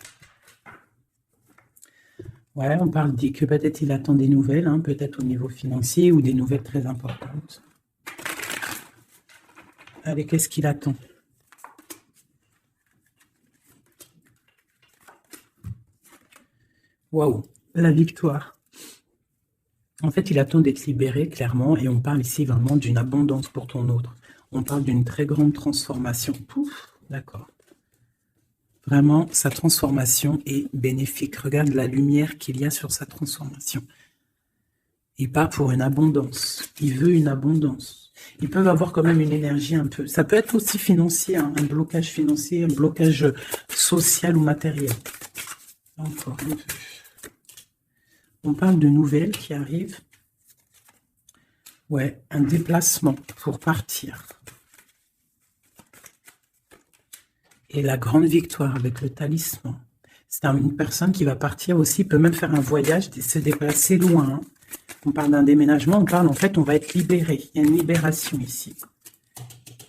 Ouais, on parle que peut-être il attend des nouvelles, hein, peut-être au niveau financier ou des nouvelles très importantes. Allez, qu'est-ce qu'il attend? Waouh, la victoire. En fait, il attend d'être libéré, clairement, et on parle ici vraiment d'une abondance pour ton autre. On parle d'une très grande transformation. Pouf, d'accord. Vraiment, sa transformation est bénéfique. Regarde la lumière qu'il y a sur sa transformation. Il part pour une abondance. Il veut une abondance. Ils peuvent avoir quand même une énergie un peu... Ça peut être aussi financier, hein, un blocage financier, un blocage social ou matériel. Encore un peu. On parle de nouvelles qui arrivent. Ouais, un déplacement pour partir. Et la grande victoire avec le talisman. C'est une personne qui va partir aussi, peut même faire un voyage, se déplacer loin. Hein. On parle d'un déménagement, on parle en fait, on va être libéré. Il y a une libération ici.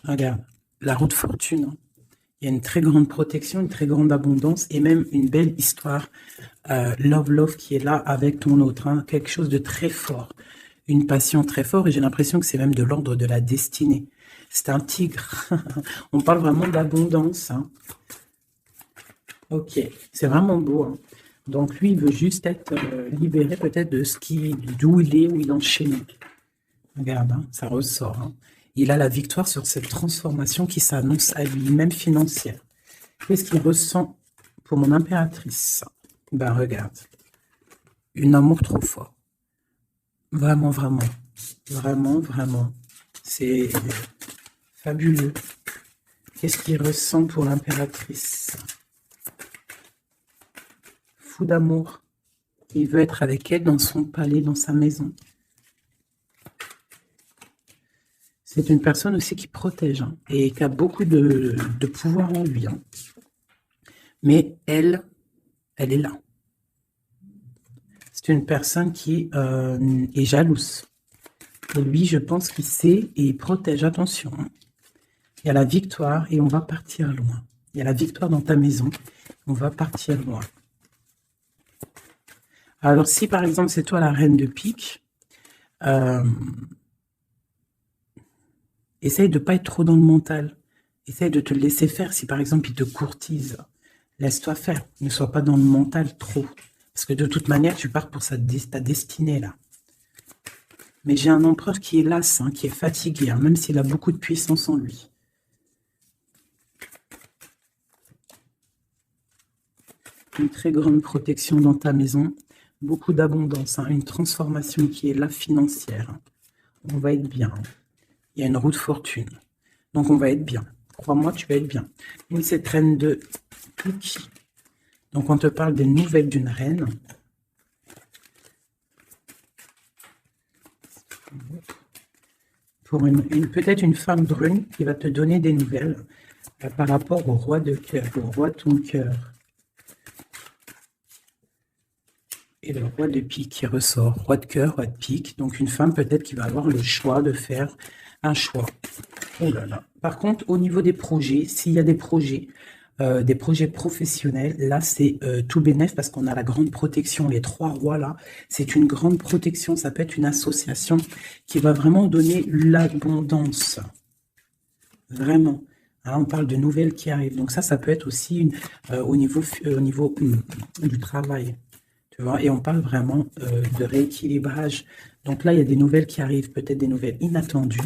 Regarde, la roue de fortune. Hein. Il y a une très grande protection, une très grande abondance et même une belle histoire. Love qui est là avec ton autre. Hein. Quelque chose de très fort. Une passion très forte et j'ai l'impression que c'est même de l'ordre de la destinée. C'est un tigre. On parle vraiment d'abondance. Hein. Ok, c'est vraiment beau. Hein. Donc lui, il veut juste être libéré peut-être de ce d'où il est, où il est enchaîné. Regarde, hein, ça ressort. Hein. Il a la victoire sur cette transformation qui s'annonce à lui, même financière. Qu'est-ce qu'il ressent pour mon impératrice? Ben regarde, un amour trop fort. Vraiment, vraiment, vraiment, vraiment. C'est fabuleux. Qu'est-ce qu'il ressent pour l'impératrice? Fou d'amour. Il veut être avec elle dans son palais, dans sa maison. C'est une personne aussi qui protège hein, et qui a beaucoup de pouvoir en lui. Hein. Mais elle est là. C'est une personne qui est jalouse. Et lui, je pense qu'il sait et il protège. Attention. Hein. Il y a la victoire et on va partir loin. Il y a la victoire dans ta maison. On va partir loin. Alors, si par exemple, c'est toi la reine de pique, essaye de ne pas être trop dans le mental. Essaye de te laisser faire. Si par exemple, il te courtise, laisse-toi faire. Ne sois pas dans le mental trop. Parce que de toute manière, tu pars pour ta destinée là. Mais j'ai un empereur qui est las, hein, qui est fatigué, hein, même s'il a beaucoup de puissance en lui. Une très grande protection dans ta maison. Beaucoup d'abondance, hein, une transformation qui est là financière. On va être bien. Il y a une roue de fortune. Donc on va être bien. Crois-moi, tu vas être bien. Et cette reine de pique. Donc on te parle des nouvelles d'une reine. Pour peut-être une femme brune qui va te donner des nouvelles par rapport au roi de cœur, au roi de ton cœur. Et le roi de pique qui ressort, roi de cœur, roi de pique. Donc une femme peut-être qui va avoir le choix de faire un choix. Oh là là. Par contre, au niveau des projets, s'il y a des projets professionnels, là c'est tout bénef parce qu'on a la grande protection. Les trois rois là, c'est une grande protection. Ça peut être une association qui va vraiment donner l'abondance. Vraiment. Hein, on parle de nouvelles qui arrivent. Donc ça peut être aussi au niveau du travail. Tu vois, et on parle vraiment de rééquilibrage. Donc là, il y a des nouvelles qui arrivent, peut-être des nouvelles inattendues.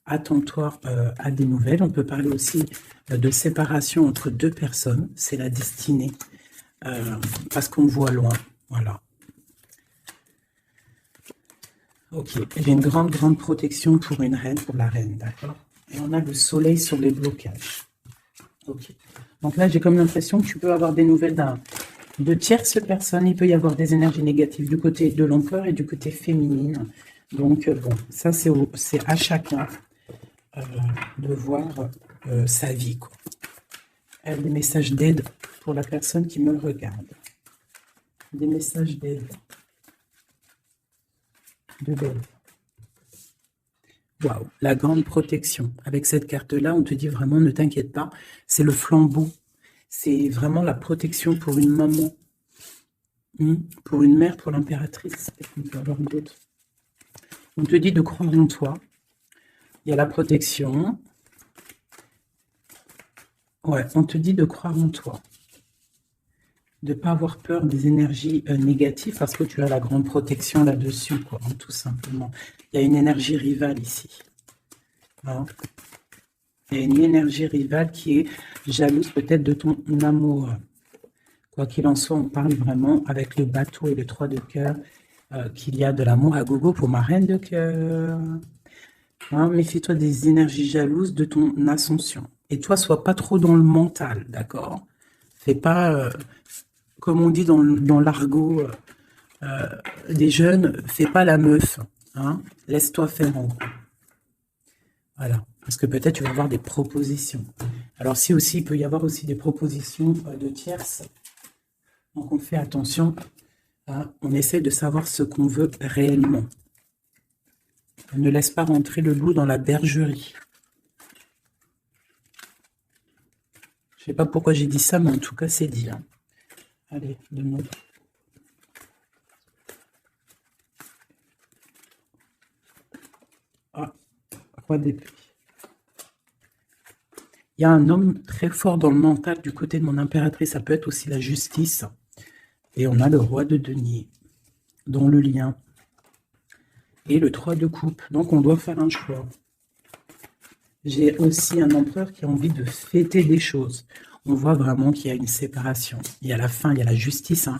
Attends-toi à des nouvelles. On peut parler aussi de séparation entre deux personnes. C'est la destinée. Parce qu'on voit loin. Voilà. Ok. Il y a une grande, grande protection pour une reine, pour la reine. D'accord. Et on a le soleil sur les blocages. Ok. Donc là, j'ai comme l'impression que tu peux avoir des nouvelles de tierces personnes. Il peut y avoir des énergies négatives du côté de l'empereur et du côté féminine. Donc, bon, ça, c'est à chacun de voir sa vie. Quoi. Des messages d'aide pour la personne qui me regarde. Des messages d'aide. Waouh, la grande protection. Avec cette carte-là, on te dit vraiment, ne t'inquiète pas, c'est le flambeau. C'est vraiment la protection pour une maman, pour une mère, pour l'impératrice. On te dit de croire en toi. Il y a la protection. Ouais, on te dit de croire en toi. De ne pas avoir peur des énergies négatives parce que tu as la grande protection là-dessus, quoi, hein, tout simplement. Il y a une énergie rivale ici. Hein. Il y a une énergie rivale qui est jalouse peut-être de ton amour. Quoi qu'il en soit, on parle vraiment avec le bateau et le 3 de cœur qu'il y a de l'amour à gogo pour ma reine de cœur. Hein, méfie-toi des énergies jalouses de ton ascension. Et toi, sois pas trop dans le mental, d'accord? Fais pas, comme on dit dans l'argot des jeunes, fais pas la meuf. Hein? Laisse-toi faire en gros. Voilà. Parce que peut-être tu vas avoir des propositions. Alors si aussi, il peut y avoir aussi des propositions de tierces. Donc on fait attention. Hein? On essaie de savoir ce qu'on veut réellement. On ne laisse pas rentrer le loup dans la bergerie. Je sais pas pourquoi j'ai dit ça, mais en tout cas, c'est dit. Hein. Allez, donne-moi. Ah, roi d'épée. Il y a un homme très fort dans le mental du côté de mon impératrice. Ça peut être aussi la justice. Et on a le roi de denier, dont le lien. Et le 3 de coupe. Donc, on doit faire un choix. J'ai aussi un empereur qui a envie de fêter des choses. On voit vraiment qu'il y a une séparation. Il y a la fin, il y a la justice. Hein,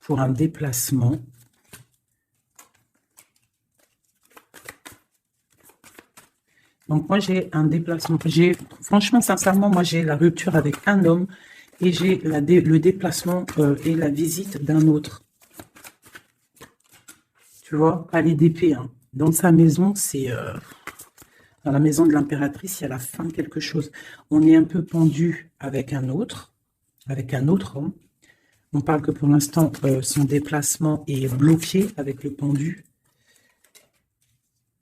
pour un déplacement. Donc, moi, j'ai un déplacement. Franchement, sincèrement, moi, j'ai la rupture avec un homme et j'ai le déplacement et la visite d'un autre. Tu vois, palais d'épée. Hein. Dans sa maison, c'est... dans la maison de l'impératrice, il y a la fin de quelque chose. On est un peu pendu avec un autre homme. On parle que pour l'instant, son déplacement est bloqué avec le pendu.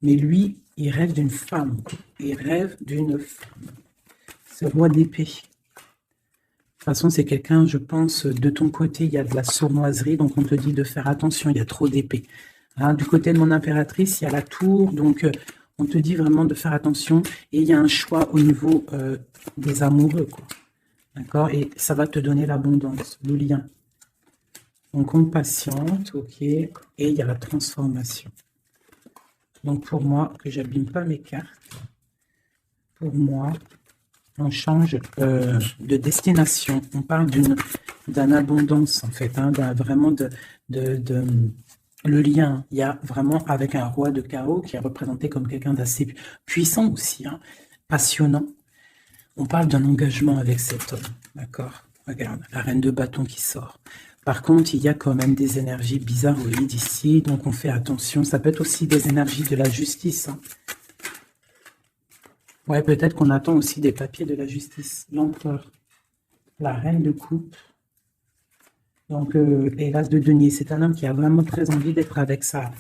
Mais lui, il rêve d'une femme. Il rêve d'une femme. Ce roi d'épée. De toute façon, c'est quelqu'un, je pense, de ton côté, il y a de la sournoiserie, donc on te dit de faire attention, il y a trop d'épée. Hein, du côté de mon impératrice, il y a la tour, donc on te dit vraiment de faire attention. Et il y a un choix au niveau des amoureux, quoi. D'accord? Et ça va te donner l'abondance, le lien. Donc on patiente, ok. Et il y a la transformation. Donc pour moi, que j'abîme pas mes cartes, pour moi, on change de destination. On parle d'une abondance, en fait, hein, vraiment le lien. Il y a vraiment avec un roi de carreau qui est représenté comme quelqu'un d'assez puissant aussi, hein, passionnant. On parle d'un engagement avec cet homme, d'accord? Regarde, la reine de bâton qui sort. Par contre, il y a quand même des énergies bizarroïdes ici, donc on fait attention. Ça peut être aussi des énergies de la justice. Hein. Ouais, peut-être qu'on attend aussi des papiers de la justice. L'empereur, la reine de coupe, donc et l'as de denier. C'est un homme qui a vraiment très envie d'être avec sa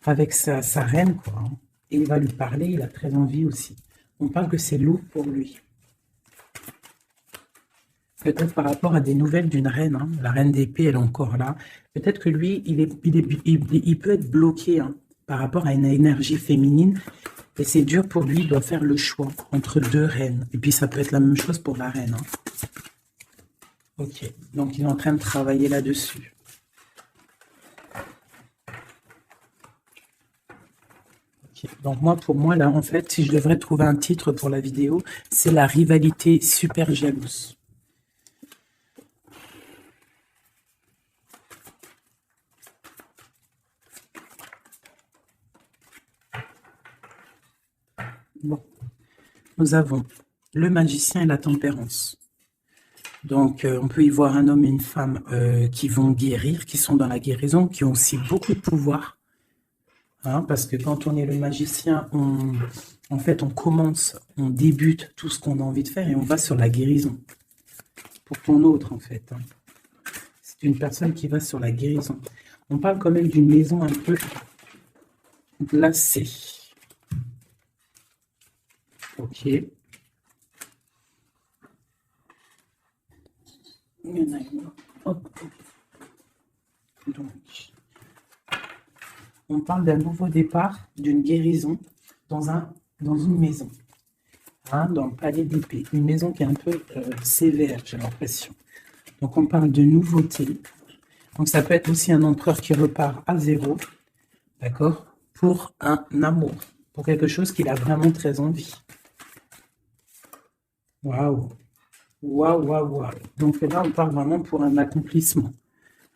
reine, quoi. Hein. Et il va lui parler, il a très envie aussi. On parle que c'est lourd pour lui. Peut-être par rapport à des nouvelles d'une reine, hein. La reine d'épée, elle est encore là. Peut-être que lui, il peut être bloqué hein, par rapport à une énergie féminine. Et c'est dur pour lui, il doit faire le choix entre deux reines. Et puis ça peut être la même chose pour la reine. Hein. Ok, donc il est en train de travailler là-dessus. Okay. Donc moi, pour moi, là, en fait, si je devrais trouver un titre pour la vidéo, c'est la rivalité super jalouse. Bon, nous avons le magicien et la tempérance. Donc, on peut y voir un homme et une femme qui vont guérir, qui sont dans la guérison, qui ont aussi beaucoup de pouvoir. Hein, parce que quand on est le magicien, en fait, on commence, on débute tout ce qu'on a envie de faire et on va sur la guérison. Pour ton autre, en fait. Hein. C'est une personne qui va sur la guérison. On parle quand même d'une maison un peu glacée. Ok. Il y en a une. Hop. Donc, on parle d'un nouveau départ, d'une guérison dans une maison. Hein, dans le palais d'épée. Une maison qui est un peu sévère, j'ai l'impression. Donc, on parle de nouveauté. Donc, ça peut être aussi un empereur qui repart à zéro. D'accord? Pour un amour. Pour quelque chose qu'il a vraiment très envie. Waouh! Waouh, waouh, waouh. Donc là, on parle vraiment pour un accomplissement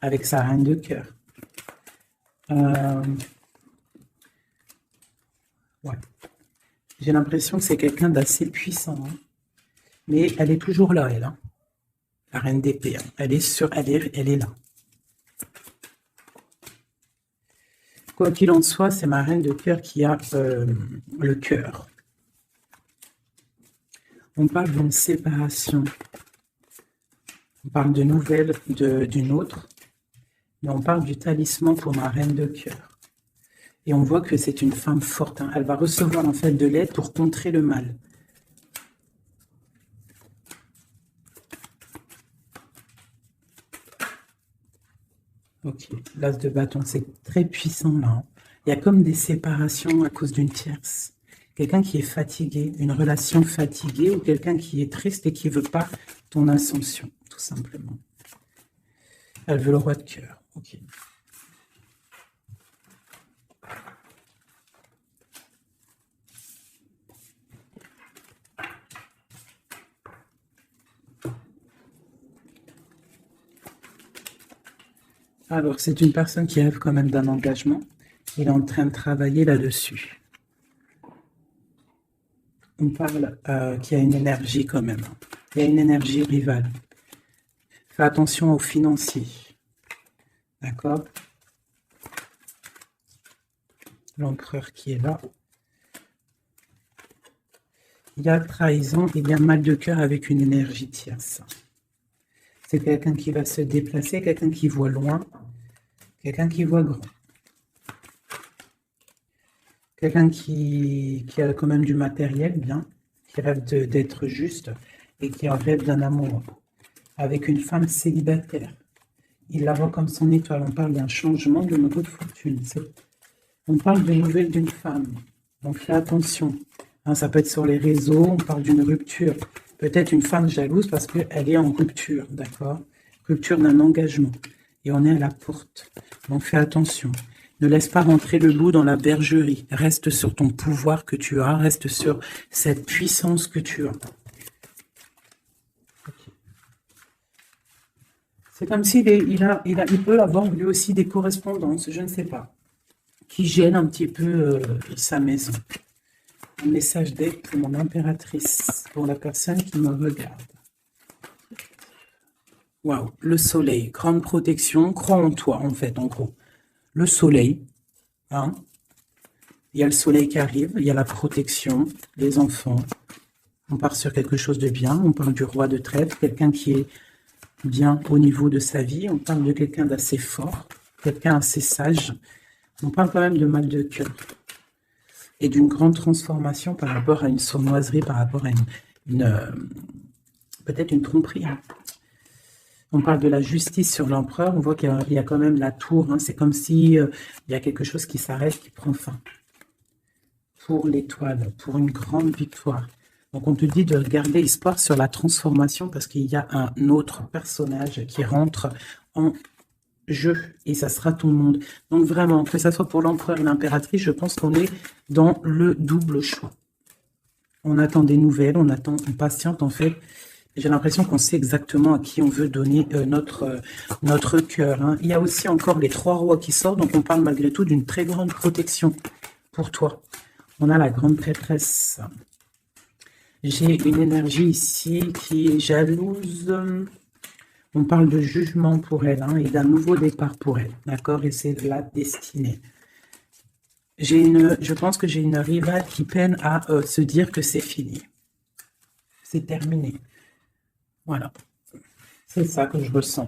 avec sa reine de cœur. Ouais. J'ai l'impression que c'est quelqu'un d'assez puissant, hein. Mais elle est toujours là, elle, hein. La reine d'épée, hein. Elle est là. Quoi qu'il en soit, c'est ma reine de cœur qui a le cœur. On parle d'une séparation. On parle de nouvelles d'une autre. Mais on parle du talisman pour ma reine de cœur. Et on voit que c'est une femme forte, hein. Elle va recevoir en fait de l'aide pour contrer le mal. Ok, l'as de bâton, c'est très puissant là, hein. Il y a comme des séparations à cause d'une tierce. Quelqu'un qui est fatigué, une relation fatiguée, ou quelqu'un qui est triste et qui ne veut pas ton ascension, tout simplement. Elle veut le roi de cœur. Ok. Alors, c'est une personne qui rêve quand même d'un engagement. Il est en train de travailler là-dessus. On parle qu'il y a une énergie quand même. Il y a une énergie rivale. Fais attention aux financiers. D'accord? L'empereur qui est là. Il y a trahison, il y a mal de cœur avec une énergie tierce. C'est quelqu'un qui va se déplacer, quelqu'un qui voit loin, quelqu'un qui voit grand. Quelqu'un qui a quand même du matériel, bien, qui rêve d'être juste et qui rêve d'un amour avec une femme célibataire. Il la voit comme son étoile. On parle d'un changement de niveau de fortune. On parle de nouvelles d'une femme. Donc fais attention. Hein, ça peut être sur les réseaux, on parle d'une rupture. Peut-être une femme jalouse parce qu'elle est en rupture, d'accord? Rupture d'un engagement. Et on est à la porte. Donc fais attention. Ne laisse pas rentrer le loup dans la bergerie. Reste sur ton pouvoir que tu as. Reste sur cette puissance que tu as. Okay. C'est comme s'il il peut avoir lui aussi des correspondances, je ne sais pas, qui gênent un petit peu sa maison. Un message d'aide pour mon impératrice, pour la personne qui me regarde. Waouh, le soleil, grande protection, crois en toi en fait, en gros. Le soleil, hein. Il y a le soleil qui arrive, il y a la protection, les enfants. On part sur quelque chose de bien, on parle du roi de trèfle, quelqu'un qui est bien au niveau de sa vie, on parle de quelqu'un d'assez fort, quelqu'un assez sage. On parle quand même de mal de cœur et d'une grande transformation par rapport à une sournoiserie, par rapport à peut-être une tromperie. Hein. On parle de la justice sur l'empereur, on voit qu'il y a quand même la tour, hein. C'est comme si il y a quelque chose qui s'arrête, qui prend fin. Pour l'étoile, pour une grande victoire. Donc on te dit de garder espoir sur la transformation parce qu'il y a un autre personnage qui rentre en jeu et ça sera tout le monde. Donc vraiment, que ça soit pour l'empereur et l'impératrice, je pense qu'on est dans le double choix. On attend des nouvelles, on patiente en fait. J'ai l'impression qu'on sait exactement à qui on veut donner notre cœur. Hein. Il y a aussi encore les 3 rois qui sortent, donc on parle malgré tout d'une très grande protection pour toi. On a la grande prêtresse. J'ai une énergie ici qui est jalouse. On parle de jugement pour elle, hein, et d'un nouveau départ pour elle. D'accord? Et c'est la destinée. Je pense que j'ai une rivale qui peine à se dire que c'est fini. C'est terminé. Voilà. C'est ça que je ressens.